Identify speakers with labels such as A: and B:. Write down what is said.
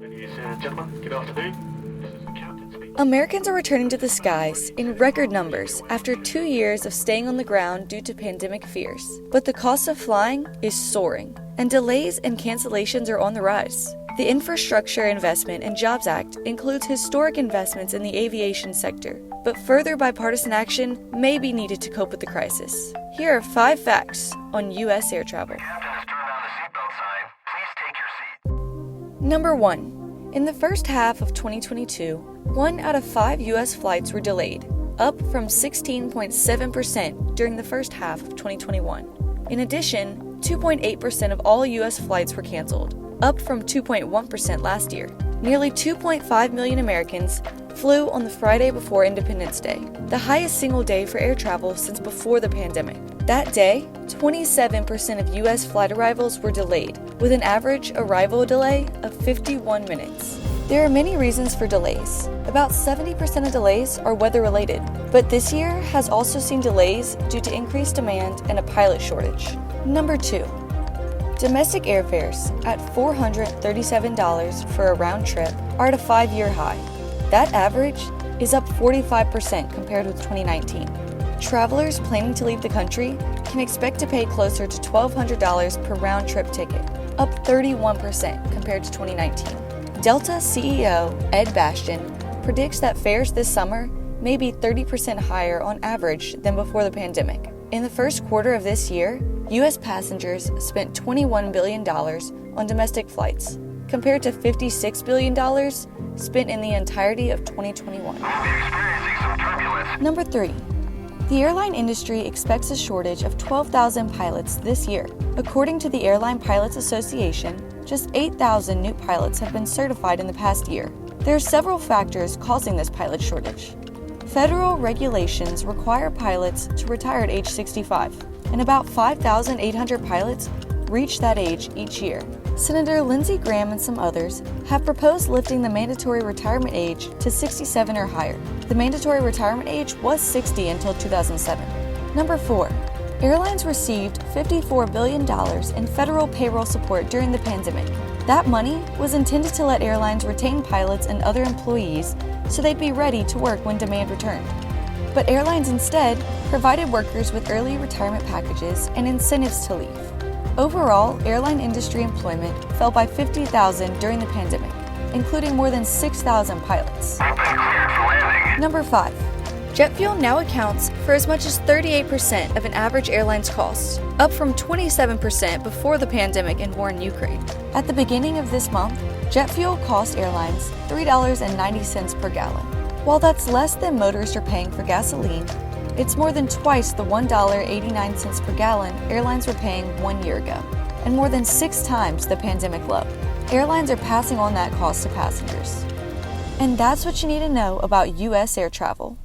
A: Ladies and gentlemen, good afternoon. This is the captain speaking.
B: Americans are returning to the skies in record numbers after 2 years of staying on the ground due to pandemic fears. But the cost of flying is soaring, and delays and cancellations are on the rise. The Infrastructure Investment and Jobs Act includes historic investments in the aviation sector, but further bipartisan action may be needed to cope with the crisis. Here are 5 facts on U.S. air travel.
C: Captain has turned on the seatbelt sign. Please take your seat.
B: Number 1. In the first half of 2022, 1 out of 5 U.S. flights were delayed, up from 16.7% during the first half of 2021. In addition, 2.8% of all U.S. flights were canceled, up from 2.1% last year. Nearly 2.5 million Americans flew on the Friday before Independence Day, the highest single day for air travel since before the pandemic. That day, 27% of U.S. flight arrivals were delayed, with an average arrival delay of 51 minutes. There are many reasons for delays. About 70% of delays are weather-related, but this year has also seen delays due to increased demand and a pilot shortage. Number 2. Domestic airfares at $437 for a round trip are at a 5-year high. That average is up 45% compared with 2019. Travelers planning to leave the country can expect to pay closer to $1,200 per round-trip ticket, up 31% compared to 2019. Delta CEO Ed Bastian predicts that fares this summer may be 30% higher on average than before the pandemic. In the first quarter of this year, U.S. passengers spent $21 billion on domestic flights, compared to $56 billion spent in the entirety of 2021.
C: We'll be experiencing some turbulence.
B: Number 3. The airline industry expects a shortage of 12,000 pilots this year. According to the Airline Pilots Association, just 8,000 new pilots have been certified in the past year. There are several factors causing this pilot shortage. Federal regulations require pilots to retire at age 65, and about 5,800 pilots reach that age each year. Senator Lindsey Graham and some others have proposed lifting the mandatory retirement age to 67 or higher. The mandatory retirement age was 60 until 2007. Number 4. Airlines received $54 billion in federal payroll support during the pandemic. That money was intended to let airlines retain pilots and other employees so they'd be ready to work when demand returned. But airlines instead provided workers with early retirement packages and incentives to leave. Overall, airline industry employment fell by 50,000 during the pandemic, including more than 6,000 pilots.
C: We've been cleared for landing.
B: Number 5. Jet fuel now accounts for as much as 38% of an average airline's costs, up from 27% before the pandemic and war in Ukraine. At the beginning of this month, jet fuel cost airlines $3.90 per gallon. While that's less than motorists are paying for gasoline, it's more than twice the $1.89 per gallon airlines were paying 1 year ago, and more than 6 times the pandemic low. Airlines are passing on that cost to passengers. And that's what you need to know about U.S. air travel.